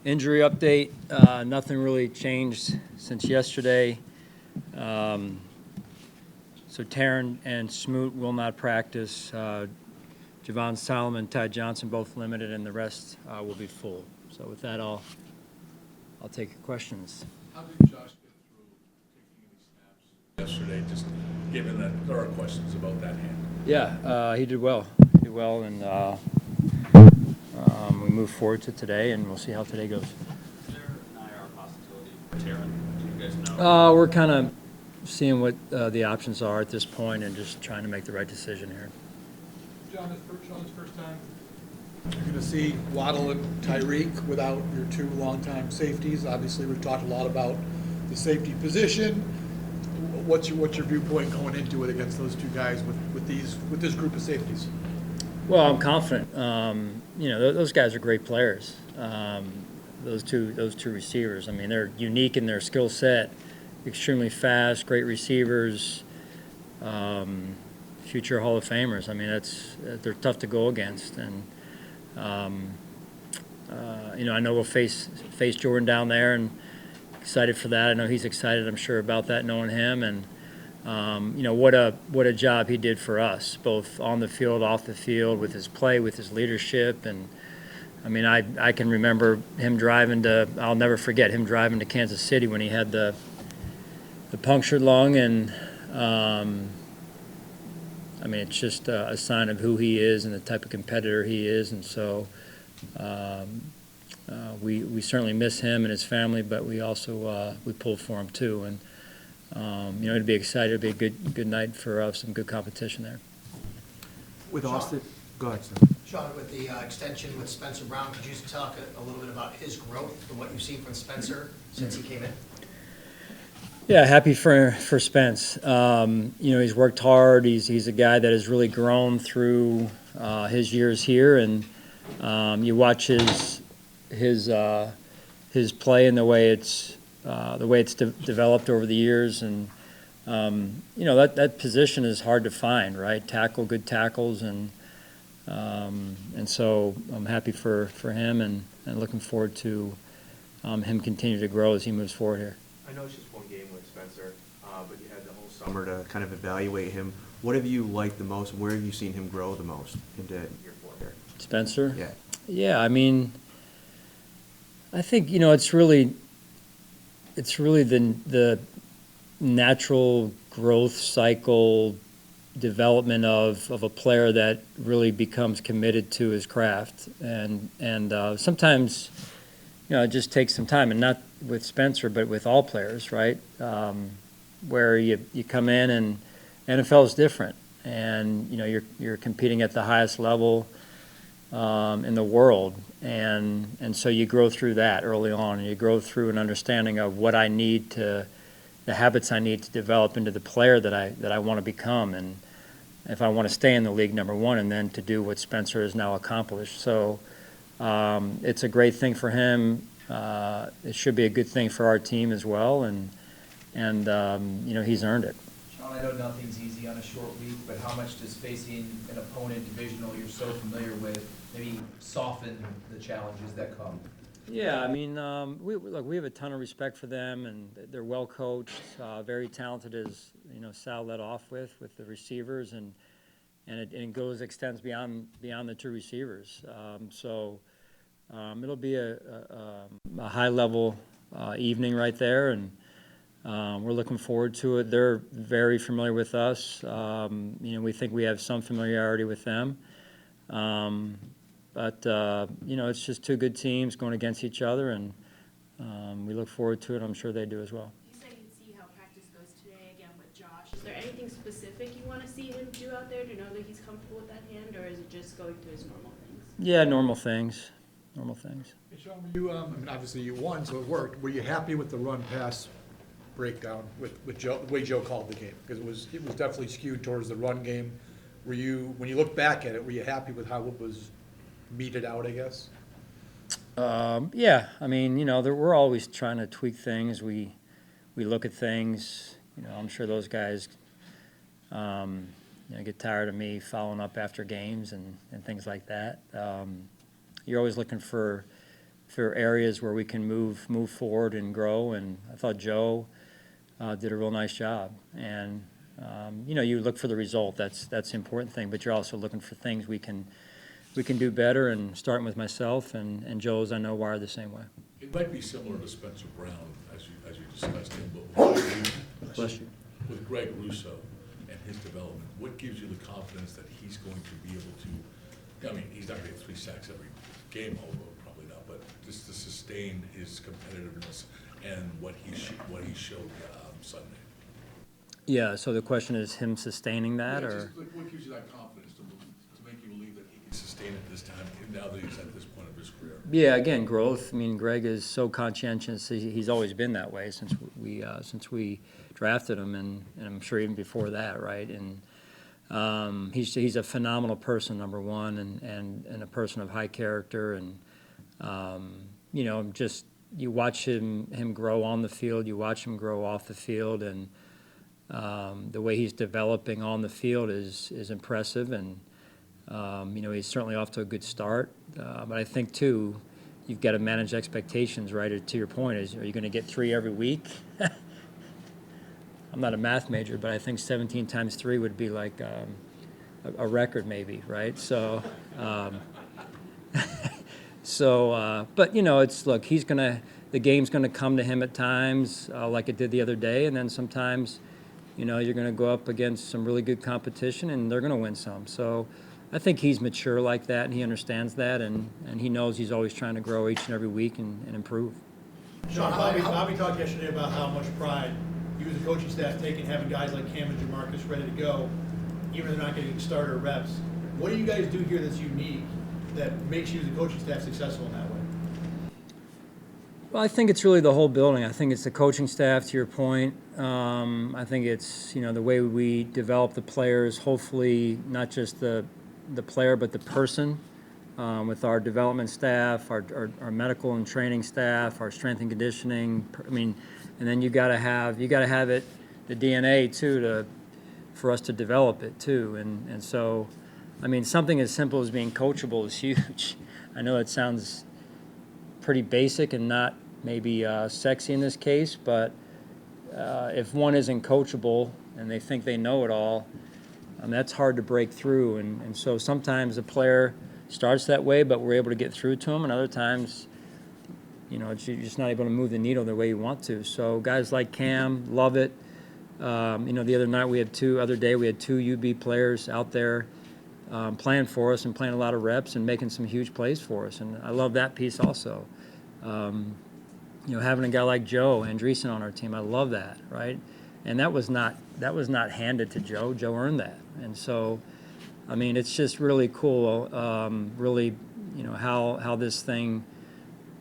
Injury update, nothing really changed since yesterday. So Taryn and Smoot will not practice. Javon Solomon, Ty Johnson both limited, and the rest will be full. So with that, I'll take your questions. How did Josh get through taking any snaps yesterday, just given that there are questions about that hand? Yeah, he did well. And we move forward to today, and we'll see how today goes. Is there an IR possibility for Taryn? Do you guys know? We're kind of seeing what the options are at this point and just trying to make the right decision here. John, this first time you're going to see Waddle and Tyreek without your two longtime safeties. Obviously, we've talked a lot about the safety position. What's your viewpoint going into it against those two guys with this group of safeties? Well, I'm confident. Those guys are great players. Those two receivers. I mean, they're unique in their skill set. Extremely fast, great receivers. Future Hall of Famers. I mean, they're tough to go against. And I know we'll face Jordan down there, and excited for that. I know he's excited, I'm sure, about that, knowing him. And what a job he did for us, both on the field, off the field, with his play, with his leadership. And I mean, I can remember him I'll never forget him driving to Kansas City when he had the punctured lung. And I mean, it's just a sign of who he is and the type of competitor he is. And so we certainly miss him and his family, but we also we pulled for him too. And it'd be exciting. It'd be a good night for some good competition there. With Austin, go ahead, Sam. Sean, with the extension with Spencer Brown, could you just talk a little bit about his growth and what you've seen from Spencer since he came in? Yeah, happy for Spence. He's worked hard. He's a guy that has really grown through his years here, and you watch his play and the way it's developed over the years. And that position is hard to find, right? Good tackles, and so I'm happy for him and looking forward to him continue to grow as he moves forward here. I know it's just one game with Spencer, but you had the whole summer to kind of evaluate him. What have you liked the most, and where have you seen him grow the most into year 4 here? Spencer? Yeah. Yeah, I mean, I think, it's really the natural growth cycle development of a player that really becomes committed to his craft. And sometimes, it just takes some time, and not with Spencer, but with all players, right? Where you come in, and NFL is different, and you're competing at the highest level in the world, and so you grow through that early on, and you grow through an understanding of what I need the habits I need to develop into the player that I want to become, and if I want to stay in the league, number one, and then to do what Spencer has now accomplished. So it's a great thing for him. It should be a good thing for our team as well, and he's earned it. Sean, I know nothing's easy on a short week, but how much does facing an opponent divisional you're so familiar with maybe soften the challenges that come? Yeah, I mean, we have a ton of respect for them, and they're well coached, very talented, as Sal led off with the receivers, and it extends beyond the two receivers. So it'll be a high level evening right there, and we're looking forward to it. They're very familiar with us. We think we have some familiarity with them. But it's just two good teams going against each other, and we look forward to it. I'm sure they do as well. You said you'd see how practice goes today again with Josh. Is there anything specific you want to see him do out there to know that he's comfortable with that hand, or is it just going through his normal things? Yeah, normal things. Hey, Sean, were you, obviously you won, so it worked. Were you happy with the run-pass breakdown with Joe, the way Joe called the game? Because it was definitely skewed towards the run game. When you look back at it, were you happy with how it was meted out, I guess? Yeah, I mean, we're always trying to tweak things. We look at things. I'm sure those guys get tired of me following up after games and things like that. You're always looking for for areas where we can move forward and grow. And I thought Joe did a real nice job. And you look for the result. That's the important thing. But you're also looking for things we can do better. And starting with myself and Joe's, I know, wired the same way. It might be similar to Spencer Brown, as you discussed him, but Bless you. with Greg Rousseau and his development, what gives you the confidence that he's going to be able to, I mean, he's not going to get 3 sacks every game, although probably not, but just to sustain his competitiveness and what he showed Sunday? Yeah, so the question is him sustaining that, Yeah, or? just, like, what gives you that confidence to make you believe that he can sustain it this time, now that he's at this point of his career? Yeah, again, growth. I mean, Greg is so conscientious. He's always been that way since we drafted him, and I'm sure even before that, right? And he's a phenomenal person, number one, and a person of high character, and just you watch him grow on the field, you watch him grow off the field, and the way he's developing on the field is impressive, and he's certainly off to a good start. But I think, too, you've got to manage expectations, right? To your point, are you going to get 3 every week? I'm not a math major, but I think 17 times 3 would be like a record maybe, right? So, but, look, the game's going to come to him at times, like it did the other day, and then sometimes, you're going to go up against some really good competition, and they're going to win some. So I think he's mature like that, and he understands that, and he knows he's always trying to grow each and every week and improve. Sean, Bobby talked yesterday about how much pride you as a coaching staff take in having guys like Cam and Jamarcus ready to go, even if they're not getting starter reps. What do you guys do here that's unique that makes you as a coaching staff successful in that way? Well, I think it's really the whole building. I think it's the coaching staff, to your point. I think it's, the way we develop the players, hopefully not just the player but the person, with our development staff, our medical and training staff, our strength and conditioning. I mean, and then you got to have it, the DNA too, for us to develop it too. And so, I mean, something as simple as being coachable is huge. I know it sounds pretty basic and not maybe sexy in this case, but if one isn't coachable and they think they know it all, that's hard to break through. And so sometimes a player starts that way, but we're able to get through to them, and other times, you're just not able to move the needle the way you want to. So guys like Cam love it. The other night we had 2 UB players out there playing for us and playing a lot of reps and making some huge plays for us, and I love that piece also. Having a guy like Joe Andreessen on our team, I love that, right? And that was not handed to Joe. Joe earned that, and so, I mean, it's just really cool, really, how this thing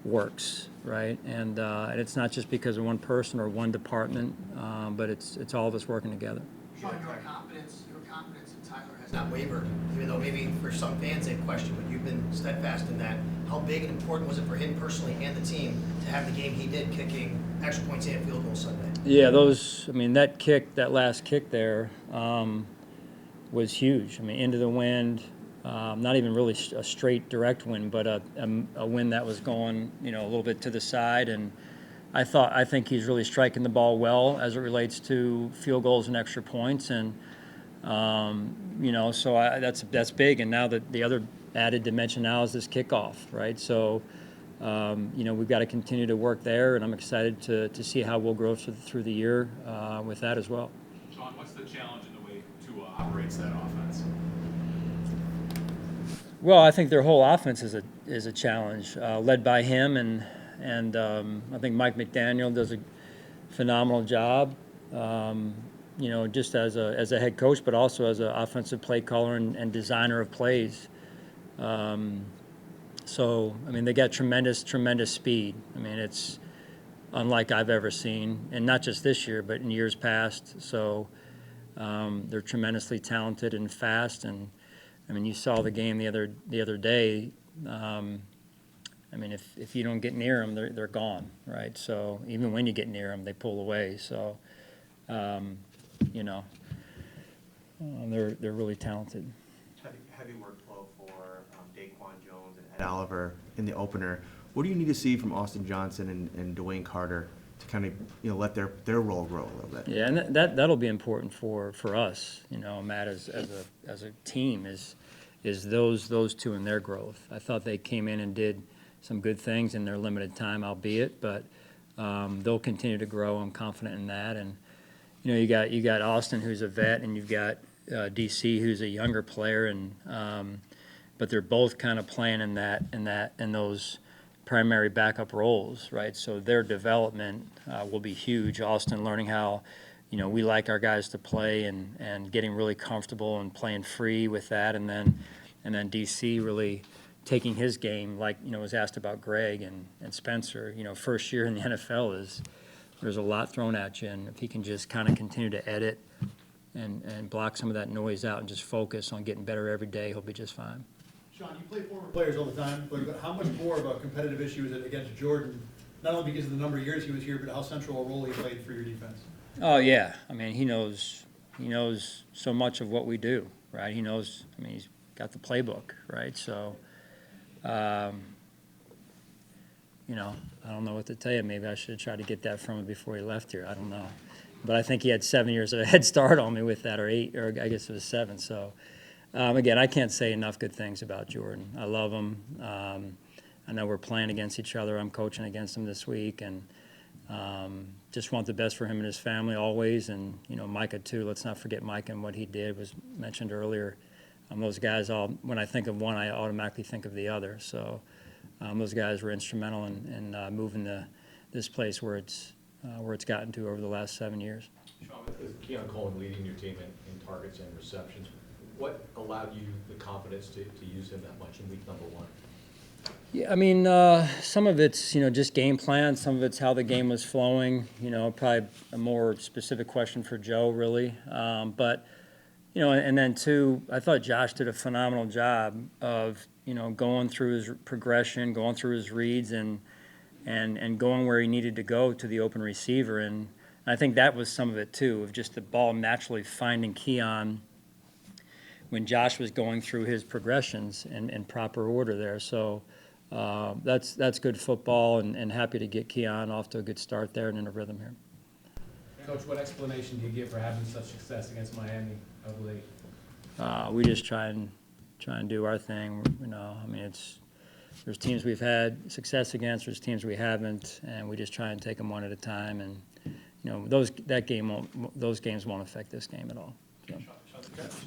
works, right? And it's not just because of one person or one department, but it's all of us working together. Sean, your confidence in Tyler has not wavered, even though maybe for some fans they question, but you've been steadfast in that. How big and important was it for him personally and the team to have the game he did, kicking extra points and field goals Sunday? Yeah, that last kick there was huge. I mean, into the wind, not even really a straight direct wind, but a wind that was going, a little bit to the side. And I think he's really striking the ball well as it relates to field goals and extra points. And so that's big. And now the other added dimension now is this kickoff, right? So we've got to continue to work there, and I'm excited to see how we'll grow through the year with that as well. Sean, what's the challenge in the way Tua operates that offense? Well, I think their whole offense is a challenge, led by him, and I think Mike McDaniel does a phenomenal job. Just as a head coach, but also as an offensive play caller and designer of plays. So, I mean, they got tremendous speed. I mean, it's unlike I've ever seen, and not just this year, but in years past. So, they're tremendously talented and fast. And I mean, you saw the game the other day. I mean, if you don't get near them, they're gone, right? So even when you get near them, they pull away. So, they're really talented. Heavy workflow for Daquan Jones and Ed Oliver in the opener. What do you need to see from Austin Johnson and Dwayne Carter to kind of, let their role grow a little bit? Yeah, and that'll be important for us, Matt, as a team is those two and their growth. I thought they came in and did some good things in their limited time, albeit, but they'll continue to grow. I'm confident in that. And you got Austin, who's a vet, and you've got DC, who's a younger player, and but they're both kind of playing in those primary backup roles, right? So their development will be huge. Austin learning how, we like our guys to play and getting really comfortable and playing free with that, and then DC really taking his game, like was asked about Greg and Spencer. First year in the NFL there's a lot thrown at you, and if he can just kind of continue to edit and block some of that noise out and just focus on getting better every day, he'll be just fine. Sean, you play former players all the time, but how much more of a competitive issue is it against Jordan, not only because of the number of years he was here, but how central a role he played for your defense? Oh yeah, I mean he knows so much of what we do, right? He knows. I mean he's got the playbook, right? So, I don't know what to tell you. Maybe I should have tried to get that from him before he left here. I don't know, but I think he had 7 years of a head start on me with that, or 8, or I guess it was 7. So. Again, I can't say enough good things about Jordan. I love him. I know we're playing against each other. I'm coaching against him this week, and just want the best for him and his family always. And, Micah, too. Let's not forget Micah and what he did was mentioned earlier. Those guys, when I think of one, I automatically think of the other. So those guys were instrumental in moving this place where it's gotten to over the last 7 years. Sean, with Keon Coleman leading your team in targets and receptions, what allowed you the confidence to use him that much in week number 1? Yeah, I mean, some of it's, just game plan. Some of it's how the game was flowing. Probably a more specific question for Joe, really. But, and then, too, I thought Josh did a phenomenal job of, going through his progression, going through his reads, and going where he needed to go to the open receiver. And I think that was some of it, too, of just the ball naturally finding Keon when Josh was going through his progressions in proper order there. So that's good football, and happy to get Keon off to a good start there and in a rhythm here. Coach, what explanation do you give for having such success against Miami of late? We just try and do our thing. I mean, there's teams we've had success against, there's teams we haven't, and we just try and take them one at a time. And those games won't affect this game at all. So.